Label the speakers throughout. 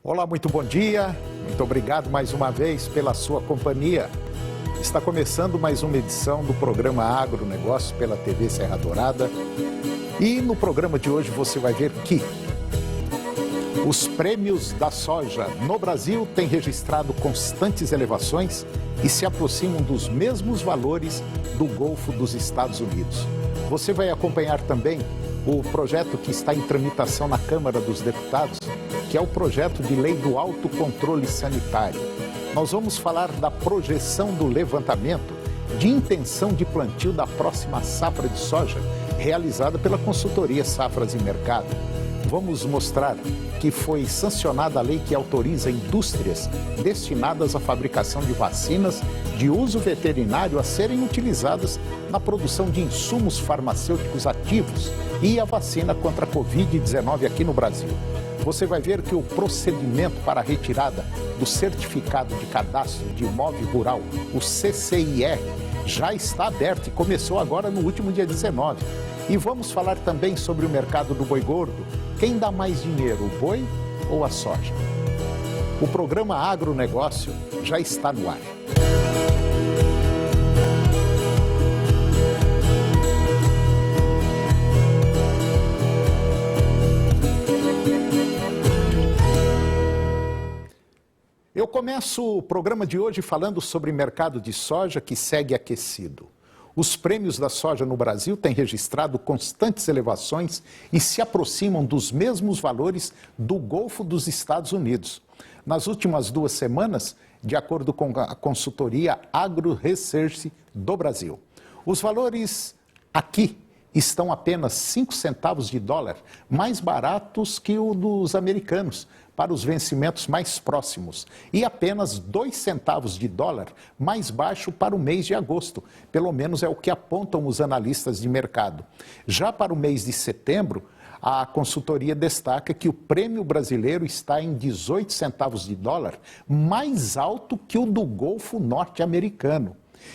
Speaker 1: Olá, muito bom dia. Muito obrigado mais uma vez pela sua companhia. Está começando mais uma edição do programa Agronegócio pela TV Serra Dourada. E no programa de hoje você vai ver que os prêmios da soja no Brasil têm registrado constantes elevações e se aproximam dos mesmos valores do Golfo dos Estados Unidos. Você vai acompanhar também o projeto que está em tramitação na Câmara dos Deputados, que é o projeto de lei do autocontrole sanitário. Nós vamos falar da projeção do levantamento de intenção de plantio da próxima safra de soja, realizada pela consultoria Safras e Mercado. Vamos mostrar que foi sancionada a lei que autoriza indústrias destinadas à fabricação de vacinas de uso veterinário a serem utilizadas na produção de insumos farmacêuticos ativos e a vacina contra a Covid-19 aqui no Brasil. Você vai ver que o procedimento para a retirada do Certificado de Cadastro de Imóvel Rural, o CCIR, já está aberto e começou agora no último dia 19. E vamos falar também sobre o mercado do boi gordo. Quem dá mais dinheiro, o boi ou a soja? O programa Agronegócio já está no ar. Eu começo o programa de hoje falando sobre o mercado de soja que segue aquecido. Os prêmios da soja no Brasil têm registrado constantes elevações e se aproximam dos mesmos valores do Golfo dos Estados Unidos. Nas últimas 2 semanas, de acordo com a consultoria Agro Research do Brasil, os valores aqui estão apenas 5 centavos de dólar mais baratos que o dos americanos para os vencimentos mais próximos e apenas 2 centavos de dólar mais baixo para o mês de agosto, pelo menos é o que apontam os analistas de mercado. Já para o mês de setembro, a consultoria destaca que o prêmio brasileiro está em 18 centavos de dólar, mais alto que o do Golfo norte-americano.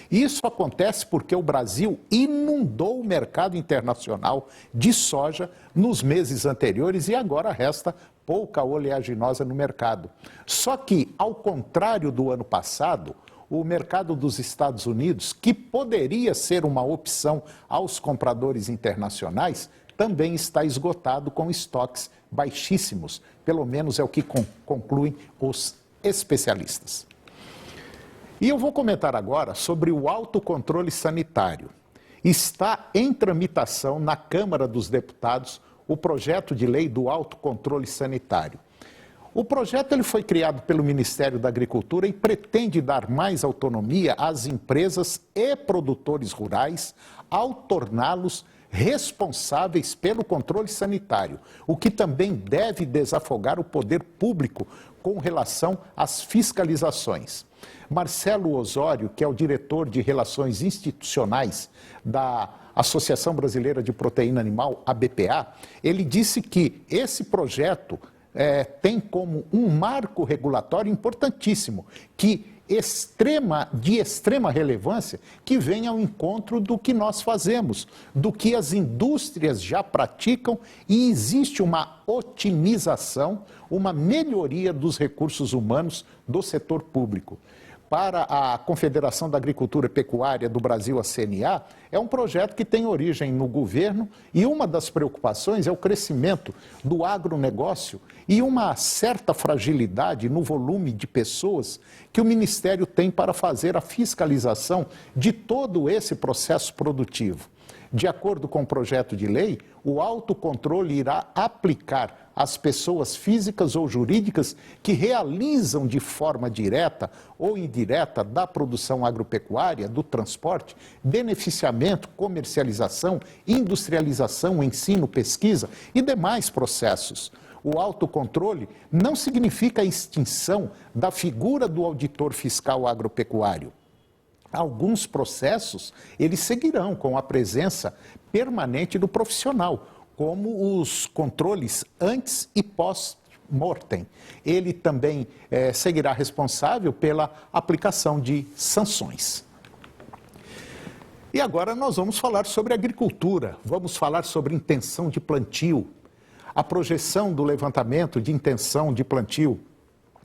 Speaker 1: Isso acontece porque o Brasil inundou o mercado internacional de soja nos meses anteriores e agora resta pouca oleaginosa no mercado. Só que, ao contrário do ano passado, o mercado dos Estados Unidos, que poderia ser uma opção aos compradores internacionais, também está esgotado com estoques baixíssimos, pelo menos é o que concluem os especialistas. E eu vou comentar agora sobre o autocontrole sanitário. Está em tramitação na Câmara dos Deputados o projeto de lei do autocontrole sanitário. O projeto ele foi criado pelo Ministério da Agricultura e pretende dar mais autonomia às empresas e produtores rurais ao torná-los responsáveis pelo controle sanitário, o que também deve desafogar o poder público com relação às fiscalizações. Marcelo Osório, que é o diretor de Relações Institucionais da Associação Brasileira de Proteína Animal, ABPA, ele disse que esse projeto tem como um marco regulatório importantíssimo, de extrema relevância, que vem ao encontro do que nós fazemos, do que as indústrias já praticam e existe uma otimização, uma melhoria dos recursos humanos do setor público. Para a Confederação da Agricultura e Pecuária do Brasil, a CNA, é um projeto que tem origem no governo e uma das preocupações é o crescimento do agronegócio e uma certa fragilidade no volume de pessoas que o Ministério tem para fazer a fiscalização de todo esse processo produtivo. De acordo com o projeto de lei, o autocontrole irá aplicar às pessoas físicas ou jurídicas que realizam de forma direta ou indireta da produção agropecuária, do transporte, beneficiamento, comercialização, industrialização, ensino, pesquisa e demais processos. O autocontrole não significa a extinção da figura do auditor fiscal agropecuário. Alguns processos, eles seguirão com a presença permanente do profissional, como os controles antes e pós-mortem. Ele também seguirá responsável pela aplicação de sanções. E agora nós vamos falar sobre agricultura, vamos falar sobre intenção de plantio. A projeção do levantamento de intenção de plantio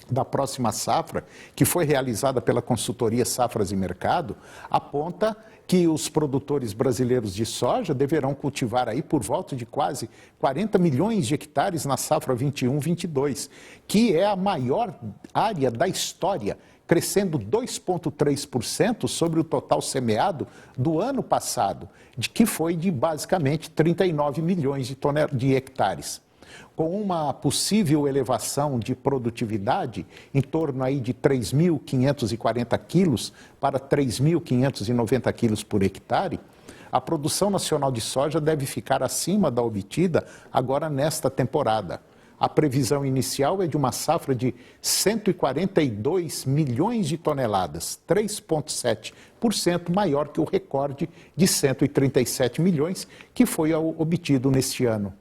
Speaker 1: da próxima safra, que foi realizada pela consultoria Safras e Mercado, aponta que os produtores brasileiros de soja deverão cultivar aí por volta de quase 40 milhões de hectares na safra 21-22, que é a maior área da história, crescendo 2,3% sobre o total semeado do ano passado, que foi de basicamente 39 milhões de hectares. Com uma possível elevação de produtividade em torno aí de 3.540 quilos para 3.590 quilos por hectare, a produção nacional de soja deve ficar acima da obtida agora nesta temporada. A previsão inicial é de uma safra de 142 milhões de toneladas, 3,7% maior que o recorde de 137 milhões que foi obtido neste ano.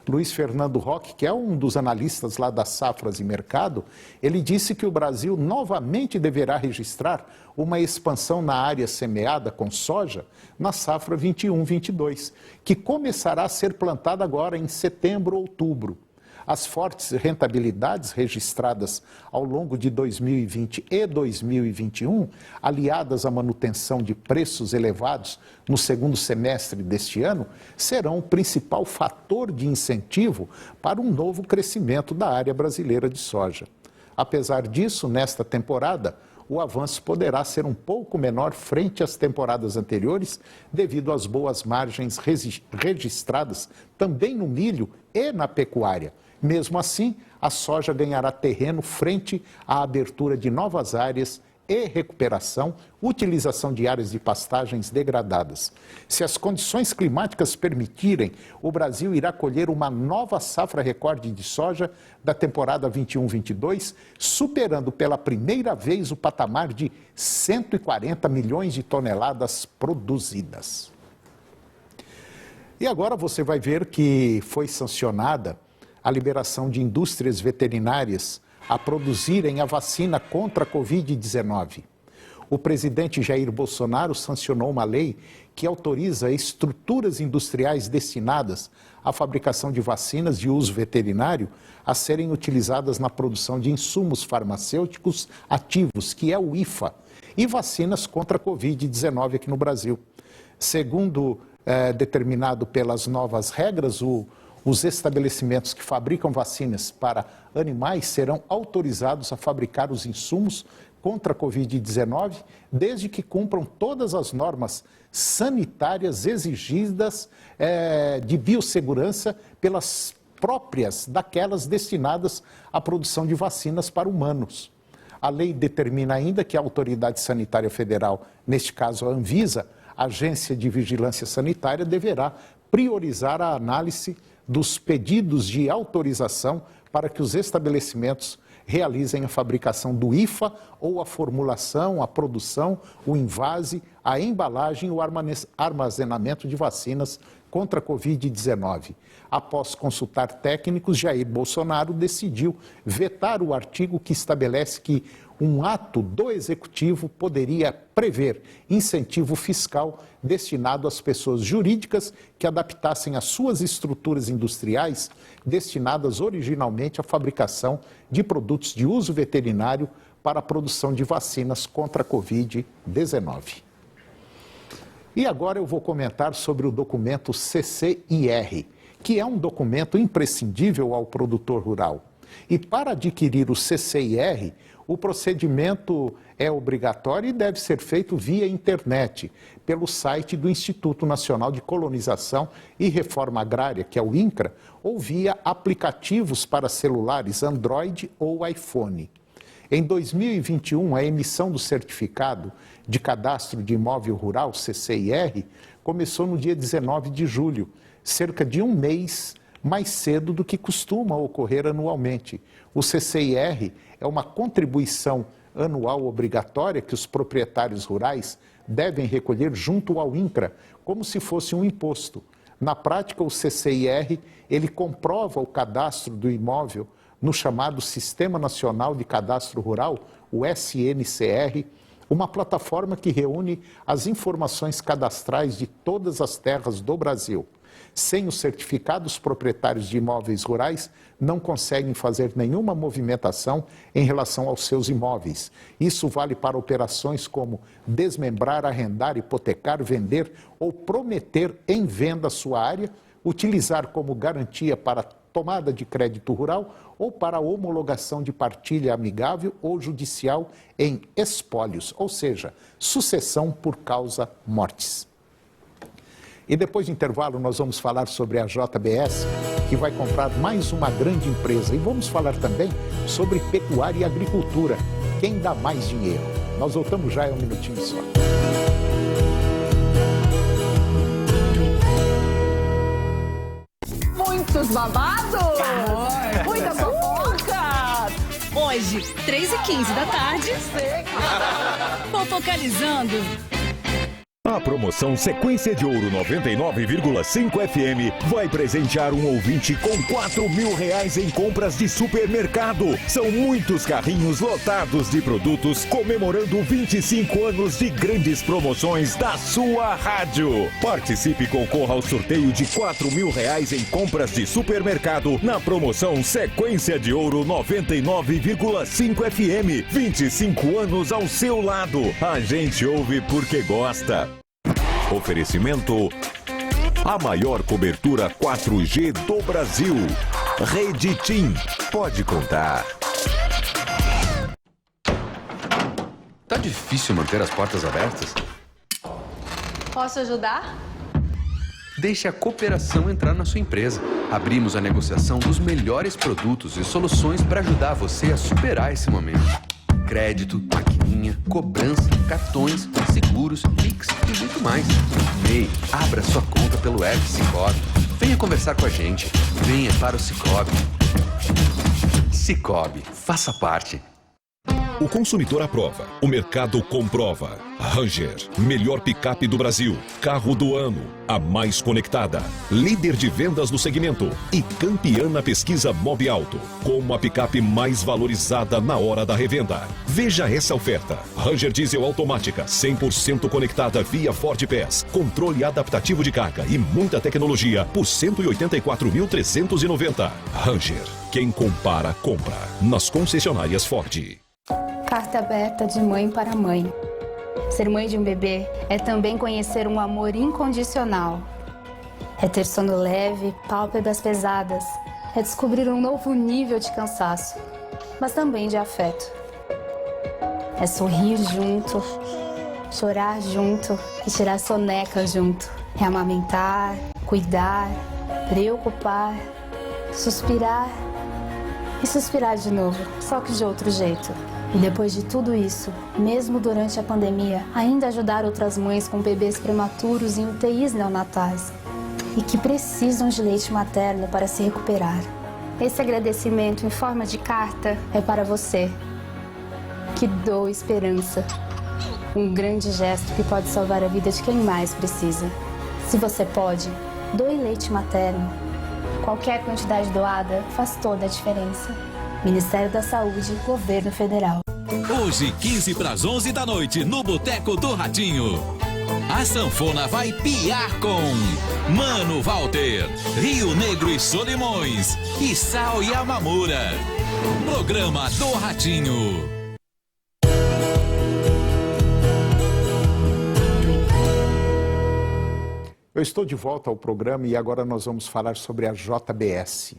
Speaker 1: Luiz Fernando Roque, que é um dos analistas lá das Safras e Mercado, ele disse que o Brasil novamente deverá registrar uma expansão na área semeada com soja na safra 21-22, que começará a ser plantada agora em setembro, outubro. As fortes rentabilidades registradas ao longo de 2020 e 2021, aliadas à manutenção de preços elevados no segundo semestre deste ano, serão o principal fator de incentivo para um novo crescimento da área brasileira de soja. Apesar disso, nesta temporada, o avanço poderá ser um pouco menor frente às temporadas anteriores, devido às boas margens registradas também no milho e na pecuária. Mesmo assim, a soja ganhará terreno frente à abertura de novas áreas e recuperação, utilização de áreas de pastagens degradadas. Se as condições climáticas permitirem, o Brasil irá colher uma nova safra recorde de soja da temporada 21-22, superando pela primeira vez o patamar de 140 milhões de toneladas produzidas. E agora você vai ver que foi sancionada a liberação de indústrias veterinárias a produzirem a vacina contra a Covid-19. O presidente Jair Bolsonaro sancionou uma lei que autoriza estruturas industriais destinadas à fabricação de vacinas de uso veterinário a serem utilizadas na produção de insumos farmacêuticos ativos, que é o IFA, e vacinas contra a Covid-19 aqui no Brasil. Segundo determinado pelas novas regras, os estabelecimentos que fabricam vacinas para animais serão autorizados a fabricar os insumos contra a Covid-19, desde que cumpram todas as normas sanitárias exigidas de biossegurança pelas próprias daquelas destinadas à produção de vacinas para humanos. A lei determina ainda que a Autoridade Sanitária Federal, neste caso a Anvisa, Agência de Vigilância Sanitária, deverá priorizar a análise dos pedidos de autorização para que os estabelecimentos realizem a fabricação do IFA ou a formulação, a produção, o invase, a embalagem e o armazenamento de vacinas contra a Covid-19. Após consultar técnicos, Jair Bolsonaro decidiu vetar o artigo que estabelece que um ato do Executivo poderia prever incentivo fiscal destinado às pessoas jurídicas que adaptassem as suas estruturas industriais destinadas originalmente à fabricação de produtos de uso veterinário para a produção de vacinas contra a Covid-19. E agora eu vou comentar sobre o documento CCIR, que é um documento imprescindível ao produtor rural. E para adquirir o CCIR, o procedimento é obrigatório e deve ser feito via internet, pelo site do Instituto Nacional de Colonização e Reforma Agrária, que é o INCRA, ou via aplicativos para celulares Android ou iPhone. Em 2021, a emissão do Certificado de Cadastro de Imóvel Rural, CCIR, começou no dia 19 de julho, cerca de um mês mais cedo do que costuma ocorrer anualmente. O CCIR é uma contribuição anual obrigatória que os proprietários rurais devem recolher junto ao INCRA, como se fosse um imposto. Na prática, o CCIR, ele comprova o cadastro do imóvel no chamado Sistema Nacional de Cadastro Rural, o SNCR, uma plataforma que reúne as informações cadastrais de todas as terras do Brasil. Sem o certificado, os proprietários de imóveis rurais não conseguem fazer nenhuma movimentação em relação aos seus imóveis. Isso vale para operações como desmembrar, arrendar, hipotecar, vender ou prometer em venda sua área, utilizar como garantia para tomada de crédito rural ou para homologação de partilha amigável ou judicial em espólios, ou seja, sucessão por causa mortis. E depois do intervalo nós vamos falar sobre a JBS, que vai comprar mais uma grande empresa. E vamos falar também sobre pecuária e agricultura. Quem dá mais dinheiro? Nós voltamos já em um minutinho só.
Speaker 2: Muitos babados! Muitas fofocas!
Speaker 3: Hoje, 3h15 da tarde, fofocalizando.
Speaker 4: A promoção Sequência de Ouro 99,5 FM vai presentear um ouvinte com R$4.000 em compras de supermercado. São muitos carrinhos lotados de produtos comemorando 25 anos de grandes promoções da sua rádio. Participe e concorra ao sorteio de R$4.000 em compras de supermercado na promoção Sequência de Ouro 99,5 FM. 25 anos ao seu lado. A gente ouve porque gosta. Oferecimento: a maior cobertura 4G do Brasil. Rede TIM. Pode contar.
Speaker 5: Tá difícil manter as portas abertas?
Speaker 2: Posso ajudar?
Speaker 5: Deixe a cooperação entrar na sua empresa. Abrimos a negociação dos melhores produtos e soluções para ajudar você a superar esse momento. Crédito, maquininha, cobrança, cartões, seguros, Pix e muito mais. MEI, abra sua conta pelo app Sicoob. Venha conversar com a gente. Venha para o Sicoob. Sicoob, faça parte.
Speaker 4: O consumidor aprova, o mercado comprova. Ranger, melhor picape do Brasil, carro do ano, a mais conectada, líder de vendas do segmento e campeã na pesquisa Mobiauto, como a picape mais valorizada na hora da revenda. Veja essa oferta. Ranger Diesel automática, 100% conectada via Ford Pass, controle adaptativo de carga e muita tecnologia por R$184.390. Ranger, quem compara, compra. Nas concessionárias Ford.
Speaker 6: Carta aberta de mãe para mãe. Ser mãe de um bebê é também conhecer um amor incondicional. É ter sono leve, pálpebras pesadas. É descobrir um novo nível de cansaço, mas também de afeto. É sorrir junto, chorar junto e tirar soneca junto. É amamentar, cuidar, preocupar, suspirar e suspirar de novo, só que de outro jeito. E depois de tudo isso, mesmo durante a pandemia, ainda ajudar outras mães com bebês prematuros em UTIs neonatais e que precisam de leite materno para se recuperar. Esse agradecimento em forma de carta é para você, que doa esperança. Um grande gesto que pode salvar a vida de quem mais precisa. Se você pode, doe leite materno. Qualquer quantidade doada faz toda a diferença. Ministério da Saúde, Governo Federal.
Speaker 7: Hoje, 15 para as 11 da noite, no Boteco do Ratinho. A sanfona vai piar com Mano Walter, Rio Negro e Solimões e Sal e Amamura. Programa do Ratinho.
Speaker 1: Eu estou de volta ao programa e agora nós vamos falar sobre a JBS.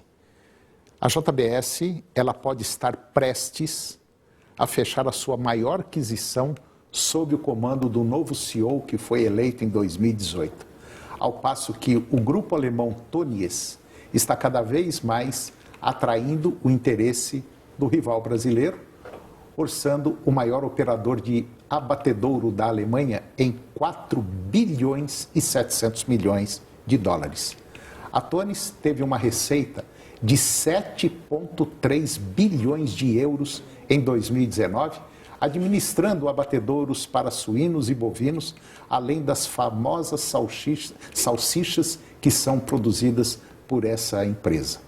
Speaker 1: A JBS, ela pode estar prestes a fechar a sua maior aquisição sob o comando do novo CEO que foi eleito em 2018. Ao passo que o grupo alemão Tönnies está cada vez mais atraindo o interesse do rival brasileiro, orçando o maior operador de abatedouro da Alemanha em 4 bilhões e 700 milhões de dólares. A Tönnies teve uma receita de 7,3 bilhões de euros em 2019, administrando abatedouros para suínos e bovinos, além das famosas salsichas que são produzidas por essa empresa.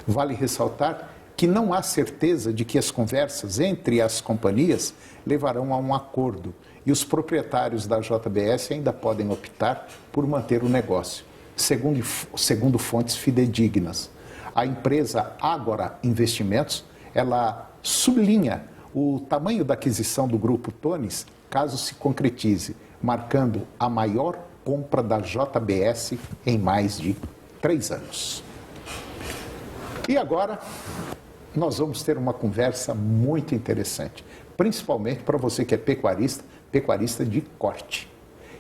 Speaker 1: Vale ressaltar que não há certeza de que as conversas entre as companhias levarão a um acordo e os proprietários da JBS ainda podem optar por manter o negócio. segundo fontes fidedignas. A empresa Ágora Investimentos, ela sublinha o tamanho da aquisição do Grupo Tones, caso se concretize, marcando a maior compra da JBS em mais de 3 anos. E agora, nós vamos ter uma conversa muito interessante, principalmente para você que é pecuarista de corte.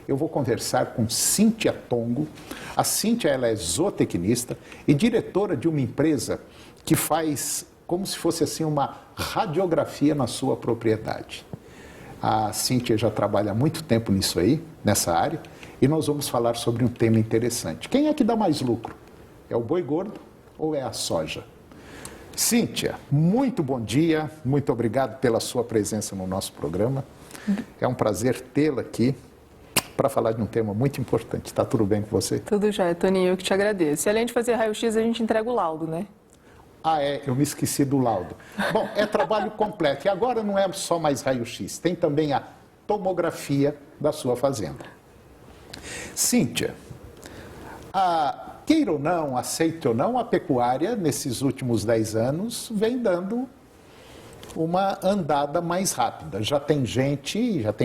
Speaker 1: Eu vou conversar com Cíntia Tongo. A Cíntia, ela é zootecnista e diretora de uma empresa que faz como se fosse assim uma radiografia na sua propriedade. A Cíntia já trabalha há muito tempo nisso aí, nessa área, e nós vamos falar sobre um tema interessante. Quem é que dá mais lucro? É o boi gordo ou é a soja? Cíntia, muito bom dia, muito obrigado pela sua presença no nosso programa. É um prazer tê-la aqui para falar de um tema muito importante. Está tudo bem com você?
Speaker 8: Tudo já, Toninho, eu que te agradeço. E além de fazer raio-x, a gente entrega o laudo, né?
Speaker 1: Ah, eu me esqueci do laudo. Bom, é trabalho completo. E agora não é só mais raio-x, tem também a tomografia da sua fazenda. Cíntia, queira ou não, aceite ou não, a pecuária, nesses últimos 10 anos, vem dando uma andada mais rápida. Já tem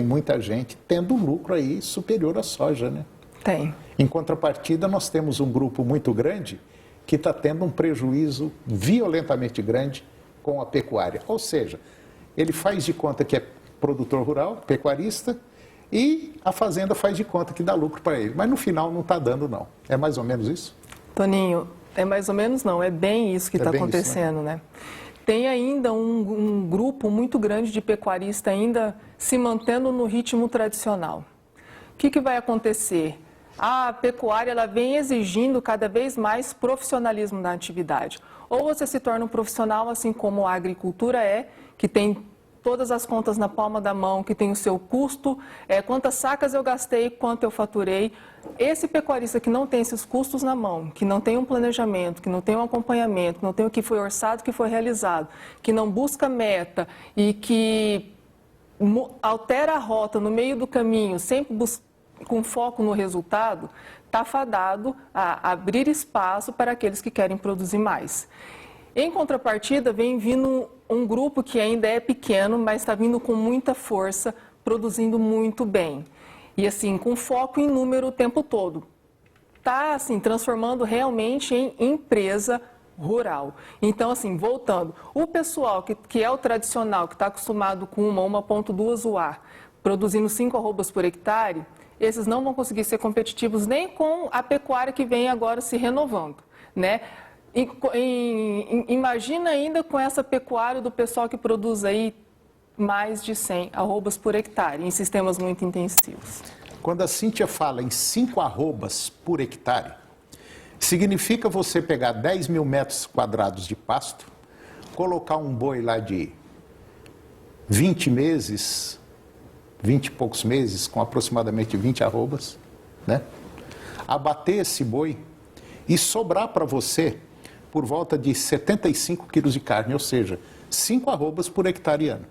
Speaker 1: muita gente tendo lucro aí superior à soja, né?
Speaker 8: Tem.
Speaker 1: Em contrapartida, nós temos um grupo muito grande que está tendo um prejuízo violentamente grande com a pecuária. Ou seja, ele faz de conta que é produtor rural, pecuarista, e a fazenda faz de conta que dá lucro para ele. Mas no final não está dando, não. É mais ou menos isso?
Speaker 8: Toninho, é mais ou menos não, é bem isso que está acontecendo, né? Tem ainda um grupo muito grande de pecuaristas ainda se mantendo no ritmo tradicional. O que vai acontecer? A pecuária ela vem exigindo cada vez mais profissionalismo na atividade. Ou você se torna um profissional, assim como a agricultura é, que tem todas as contas na palma da mão, que tem o seu custo, quantas sacas eu gastei, quanto eu faturei. Esse pecuarista que não tem esses custos na mão, que não tem um planejamento, que não tem um acompanhamento, que não tem o que foi orçado, o que foi realizado, que não busca meta e que altera a rota no meio do caminho, sempre com foco no resultado, está fadado a abrir espaço para aqueles que querem produzir mais. Em contrapartida, vem vindo um grupo que ainda é pequeno, mas está vindo com muita força, produzindo muito bem. E assim, com foco em número o tempo todo. Está assim, transformando realmente em empresa rural. Então, assim, voltando, o pessoal que é o tradicional, que está acostumado com 1,2 UA, produzindo 5 arrobas por hectare, esses não vão conseguir ser competitivos nem com a pecuária que vem agora se renovando, né? Imagina ainda com essa pecuária do pessoal que produz aí mais de 100 arrobas por hectare, em sistemas muito intensivos.
Speaker 1: Quando a Cíntia fala em 5 arrobas por hectare, significa você pegar 10 mil metros quadrados de pasto, colocar um boi lá de 20 meses, 20 e poucos meses, com aproximadamente 20 arrobas, né? Abater esse boi e sobrar para você por volta de 75 quilos de carne, ou seja, 5 arrobas por hectare ano.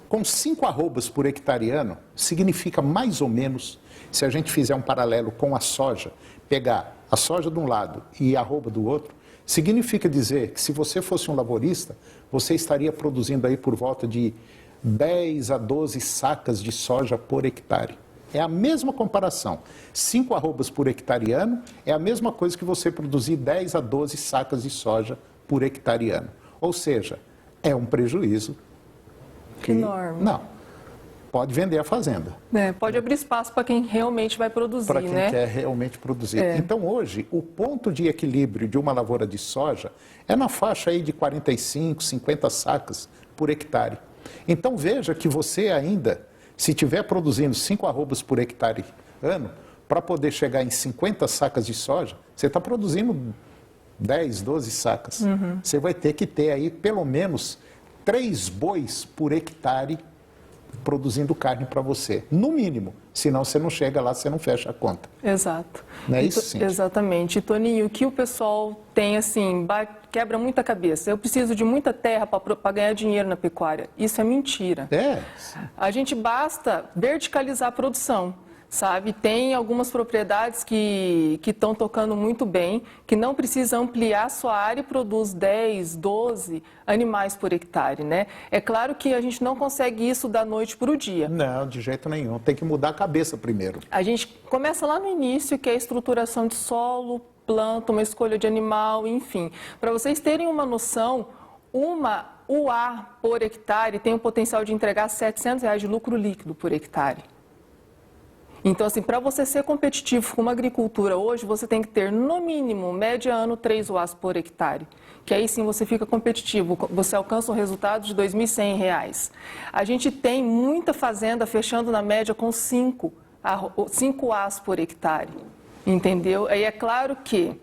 Speaker 1: Com 5 arrobas por hectare ano, significa mais ou menos, se a gente fizer um paralelo com a soja, pegar a soja de um lado e a arroba do outro, significa dizer que se você fosse um lavorista, você estaria produzindo aí por volta de 10 a 12 sacas de soja por hectare. É a mesma comparação. 5 arrobas por hectare ano é a mesma coisa que você produzir 10 a 12 sacas de soja por hectare ano. Ou seja, é um prejuízo.
Speaker 8: Enorme.
Speaker 1: Não. Pode vender a fazenda.
Speaker 8: Pode abrir espaço para quem realmente vai produzir,
Speaker 1: para quem quer realmente produzir. Então, hoje, o ponto de equilíbrio de uma lavoura de soja é na faixa aí de 45, 50 sacas por hectare. Então, veja que você ainda, se estiver produzindo 5 arrobas por hectare ano, para poder chegar em 50 sacas de soja, você está produzindo 10, 12 sacas. Você vai ter que ter aí pelo menos 3 bois por hectare produzindo carne para você, no mínimo. Senão você não chega lá, você não fecha a conta.
Speaker 8: Exato.
Speaker 1: Não é isso, sim?
Speaker 8: Exatamente. E, Toninho, o que o pessoal tem, assim, quebra muita cabeça. Eu preciso de muita terra para ganhar dinheiro na pecuária. Isso é mentira. A gente basta verticalizar a produção. sabe? Tem algumas propriedades que estão tocando muito bem, que não precisa ampliar sua área e produz 10, 12 animais por hectare, né? É claro que a gente não consegue isso da noite para o dia.
Speaker 1: Não, de jeito nenhum. Tem que mudar a cabeça primeiro.
Speaker 8: A gente começa lá no início, que é a estruturação de solo, planta, uma escolha de animal, enfim. Para vocês terem uma noção, uma UA por hectare tem o potencial de entregar R$ 700 de lucro líquido por hectare. Então, assim, para você ser competitivo com uma agricultura hoje, você tem que ter, no mínimo, média ano, 3 UAs por hectare. Que aí sim você fica competitivo, você alcança um resultado de R$ 2.100. A gente tem muita fazenda fechando na média com 5 UAs por hectare, entendeu? Aí é claro que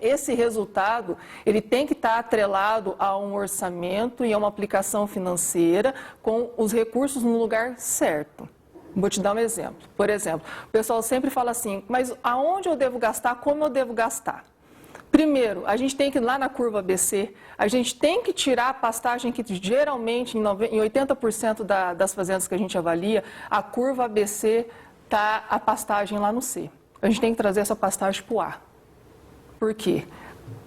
Speaker 8: esse resultado, ele tem que estar atrelado a um orçamento e a uma aplicação financeira com os recursos no lugar certo. Vou te dar um exemplo. Por exemplo, o pessoal sempre fala assim, mas aonde eu devo gastar, como eu devo gastar? Primeiro, a gente tem que ir lá na curva ABC, a gente tem que tirar a pastagem que geralmente em 80% das fazendas que a gente avalia, a curva ABC está a pastagem lá no C. A gente tem que trazer essa pastagem para o A. Por quê?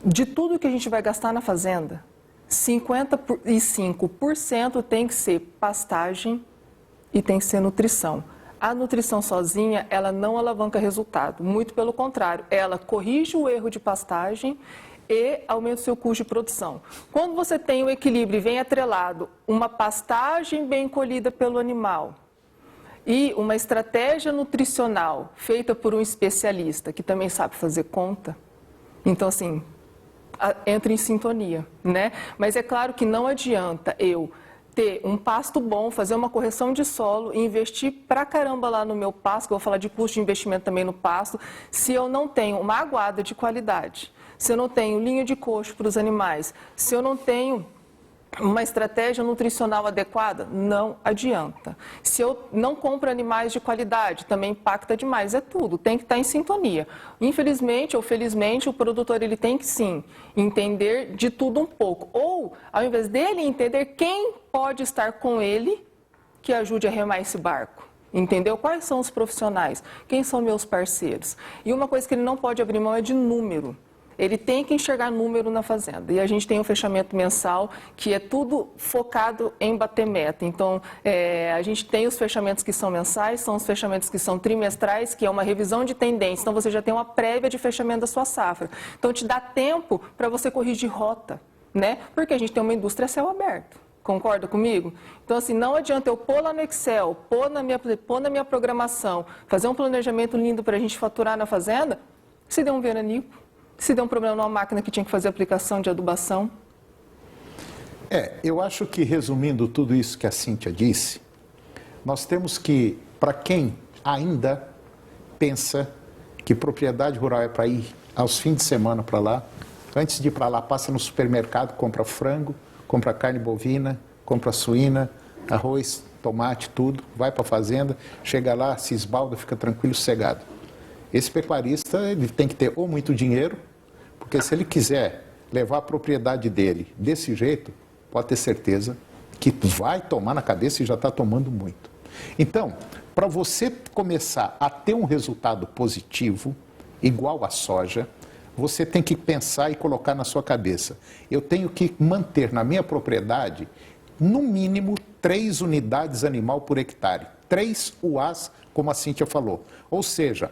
Speaker 8: De tudo que a gente vai gastar na fazenda, 55% tem que ser pastagem e tem que ser nutrição. A nutrição sozinha, ela não alavanca resultado, muito pelo contrário, ela corrige o erro de pastagem e aumenta o seu custo de produção. Quando você tem o equilíbrio e vem atrelado uma pastagem bem colhida pelo animal e uma estratégia nutricional feita por um especialista que também sabe fazer conta, então assim, entra em sintonia, né? Mas é claro que não adianta eu ter um pasto bom, fazer uma correção de solo e investir pra caramba lá no meu pasto, que eu vou falar de custo de investimento também no pasto, se eu não tenho uma aguada de qualidade, se eu não tenho linha de coxo para os animais, se eu não tenho uma estratégia nutricional adequada, não adianta. Se eu não compro animais de qualidade, também impacta demais. É tudo, tem que estar em sintonia. Infelizmente ou felizmente, o produtor ele tem que sim entender de tudo um pouco. Ou, ao invés dele entender quem pode estar com ele, que ajude a remar esse barco. Entendeu? Quais são os profissionais? Quem são meus parceiros? E uma coisa que ele não pode abrir mão é de número. Ele tem que enxergar número na fazenda. E a gente tem um fechamento mensal que é tudo focado em bater meta. Então, a gente tem os fechamentos que são mensais, são os fechamentos que são trimestrais, que é uma revisão de tendência. Então, você já tem uma prévia de fechamento da sua safra. Então, te dá tempo para você corrigir rota, né? Porque a gente tem uma indústria a céu aberto. Concorda comigo? Então, assim, não adianta eu pôr lá no Excel, pôr na minha programação, fazer um planejamento lindo para a gente faturar na fazenda, se der um veranico. Se der um problema numa máquina que tinha que fazer aplicação de adubação?
Speaker 1: Eu acho que, resumindo tudo isso que a Cíntia disse, nós temos que, para quem ainda pensa que propriedade rural é para ir aos fins de semana para lá, antes de ir para lá, passa no supermercado, compra frango, compra carne bovina, compra suína, arroz, tomate, tudo, vai para a fazenda, chega lá, se esbalda, fica tranquilo, sossegado. Esse pecuarista ele tem que ter ou muito dinheiro, porque se ele quiser levar a propriedade dele desse jeito, pode ter certeza que vai tomar na cabeça e já está tomando muito. Então, para você começar a ter um resultado positivo, igual à soja, você tem que pensar e colocar na sua cabeça. Eu tenho que manter na minha propriedade, no mínimo, 3 unidades animal por hectare. 3 UAs, como a Cíntia falou. Ou seja,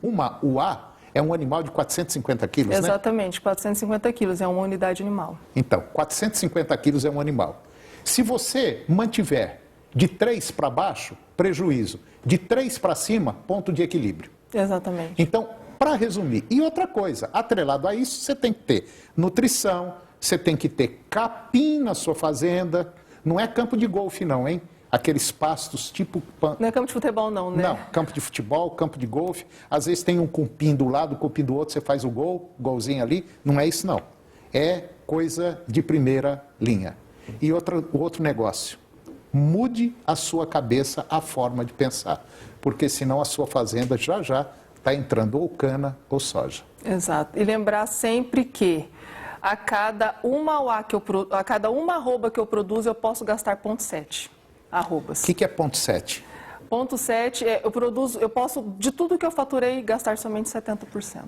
Speaker 1: uma UA é um animal de 450 quilos, né?
Speaker 8: Exatamente, 450 quilos é uma unidade animal.
Speaker 1: Então, 450 quilos é um animal. Se você mantiver de 3 para baixo, prejuízo. De 3 para cima, ponto de equilíbrio.
Speaker 8: Exatamente.
Speaker 1: Então, para resumir, e outra coisa, atrelado a isso, você tem que ter nutrição, você tem que ter capim na sua fazenda. Não é campo de golfe não, hein? Aqueles pastos tipo...
Speaker 8: Não é campo de futebol não, né?
Speaker 1: Não, campo de futebol, campo de golfe. Às vezes tem um cupim do lado, cupim do outro, você faz o golzinho ali. Não é isso não. É coisa de primeira linha. E outro negócio. Mude a sua cabeça, a forma de pensar. Porque senão a sua fazenda já está entrando ou cana ou soja.
Speaker 8: Exato. E lembrar sempre que a cada uma arroba que eu produzo, eu posso gastar 0,7 arrobas.
Speaker 1: O que é 0,7?
Speaker 8: Ponto 7, eu posso, de tudo que eu faturei, gastar somente 70%.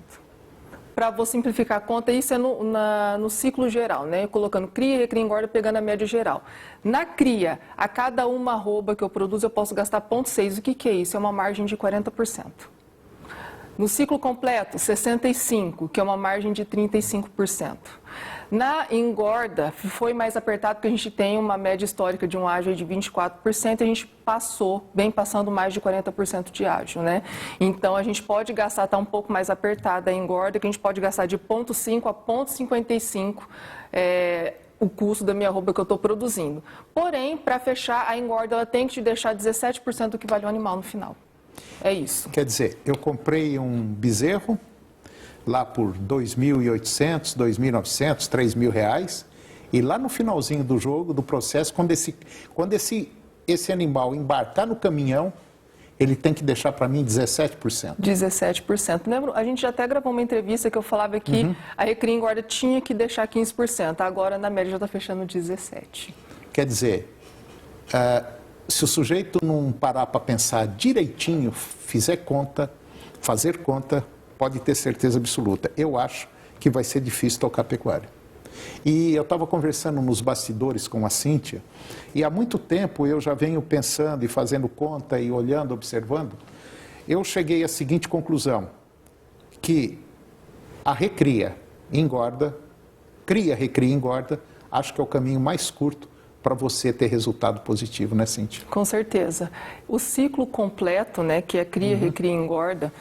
Speaker 8: Para vou simplificar a conta, isso é no ciclo geral, né? Colocando cria, recria, engorda, pegando a média geral. Na cria, a cada uma arroba que eu produzo, eu posso gastar 0,6. O que é isso? É uma margem de 40%. No ciclo completo, 65, que é uma margem de 35%. Na engorda, foi mais apertado porque a gente tem uma média histórica de um ágio de 24% e a gente vem passando mais de 40% de ágio, né? Então, a gente pode gastar, tá um pouco mais apertada a engorda, que a gente pode gastar de 0,5 a 0,55 o custo da minha arroba que eu estou produzindo. Porém, para fechar, a engorda ela tem que te deixar 17% do que vale o animal no final. É isso.
Speaker 1: Quer dizer, eu comprei um bezerro lá por R$ 2.800, R$ 2.900, R$ 3.000, e lá no finalzinho do jogo, do processo, quando esse animal embarcar no caminhão, ele tem que deixar para mim 17%.
Speaker 8: 17%. Lembro, a gente já até gravou uma entrevista que eu falava que a recria engorda tinha que deixar 15%, agora na média já está fechando 17%.
Speaker 1: Quer dizer, se o sujeito não parar para pensar direitinho, fazer conta, pode ter certeza absoluta. Eu acho que vai ser difícil tocar pecuária. E eu estava conversando nos bastidores com a Cíntia, e há muito tempo eu já venho pensando e fazendo conta e olhando, observando, eu cheguei à seguinte conclusão, que a recria, engorda, cria, recria, engorda, acho que é o caminho mais curto para você ter resultado positivo, né, Cíntia?
Speaker 8: Com certeza. O ciclo completo, né, que é cria, recria e engorda,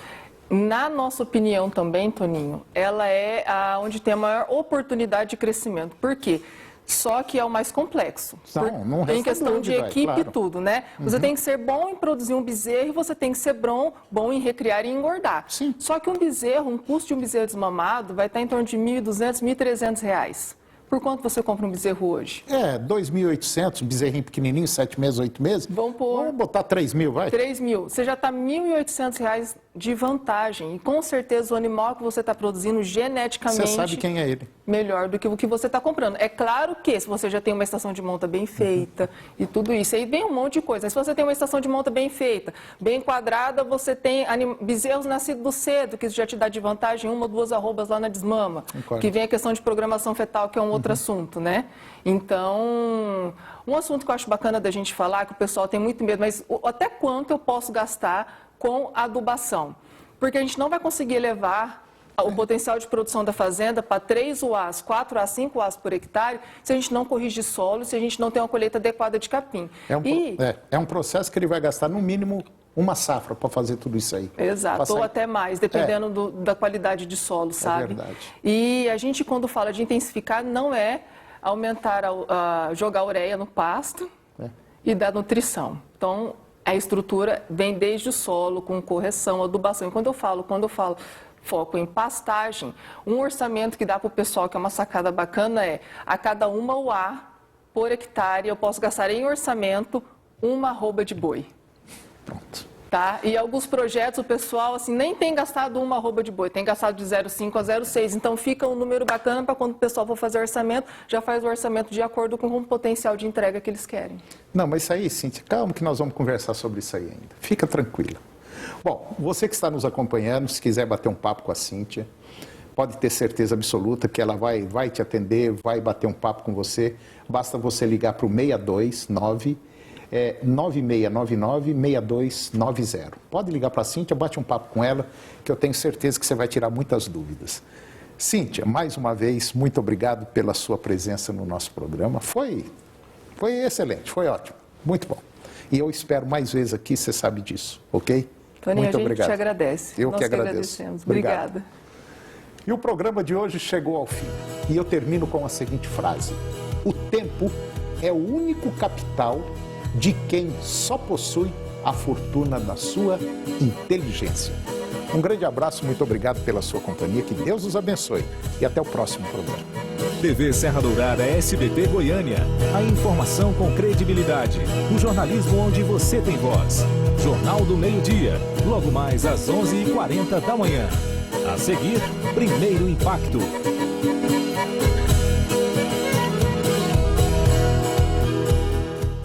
Speaker 8: na nossa opinião também, Toninho, ela é onde tem a maior oportunidade de crescimento. Por quê? Só que é o mais complexo.
Speaker 1: Não
Speaker 8: tem questão de equipe e tudo, né? Você tem que ser bom em produzir um bezerro e você tem que ser bom em recriar e engordar.
Speaker 1: Sim.
Speaker 8: Só que um custo de um bezerro desmamado vai estar em torno de R$ 1.200, R$ 1.300. Por quanto você compra um bezerro hoje? 2.800, um bezerrinho pequenininho, 7 meses, 8 meses. Vamos botar 3.000, vai? 3.000. Você já está R$ 1.800 de vantagem. E com certeza o animal que você está produzindo geneticamente...
Speaker 1: Você sabe quem é ele.
Speaker 8: Melhor do que o que você está comprando. É claro que se você já tem uma estação de monta bem feita e tudo isso, aí vem um monte de coisa. Se você tem uma estação de monta bem feita, bem quadrada, você tem bezerros nascidos cedo, que isso já te dá de vantagem 1 ou 2 arrobas lá na desmama.
Speaker 1: Concordo.
Speaker 8: Que vem a questão de programação fetal, que é um outro assunto, né? Então, um assunto que eu acho bacana da gente falar, que o pessoal tem muito medo, mas até quanto eu posso gastar com adubação? Porque a gente não vai conseguir elevar o potencial de produção da fazenda para 3 UAs, 4 UAs, 5 UAs por hectare, se a gente não corrigir solo, se a gente não tem uma colheita adequada de capim.
Speaker 1: É um processo que ele vai gastar no mínimo uma safra para fazer tudo isso aí.
Speaker 8: Exato, ou até mais, dependendo da qualidade de solo, sabe?
Speaker 1: É verdade.
Speaker 8: E a gente, quando fala de intensificar, não é aumentar, jogar ureia no pasto e dar nutrição. Então, a estrutura vem desde o solo, com correção, adubação. E quando eu falo foco em pastagem, um orçamento que dá para o pessoal, que é uma sacada bacana, a cada 1 UA por hectare, eu posso gastar em orçamento 1 arroba de boi.
Speaker 1: Pronto.
Speaker 8: Tá? E alguns projetos, o pessoal assim, nem tem gastado 1 arroba de boi, tem gastado de 0,5 a 0,6. Então fica um número bacana para quando o pessoal for fazer orçamento, já faz o orçamento de acordo com o potencial de entrega que eles querem.
Speaker 1: Não, mas isso aí, Cíntia, calma que nós vamos conversar sobre isso aí ainda. Fica tranquila. Bom, você que está nos acompanhando, se quiser bater um papo com a Cíntia, pode ter certeza absoluta que ela vai te atender, vai bater um papo com você. Basta você ligar para o 629 9699-6290. Pode ligar para a Cíntia, bate um papo com ela, que eu tenho certeza que você vai tirar muitas dúvidas. Cíntia, mais uma vez, muito obrigado pela sua presença no nosso programa. Foi excelente, foi ótimo, muito bom. E eu espero mais vezes aqui, você sabe disso, ok?
Speaker 8: Toninho,
Speaker 1: muito obrigado.
Speaker 8: A gente te agradece.
Speaker 1: Eu que agradeço.
Speaker 8: Agradecemos. Obrigada.
Speaker 1: E o programa de hoje chegou ao fim. E eu termino com a seguinte frase: o tempo é o único capital de quem só possui a fortuna da sua inteligência. Um grande abraço, muito obrigado pela sua companhia, que Deus os abençoe e até o próximo programa.
Speaker 4: TV Serra Dourada SBT Goiânia. A informação com credibilidade. O jornalismo onde você tem voz. Jornal do Meio-Dia. Logo mais às 11h40 da manhã. A seguir, Primeiro Impacto.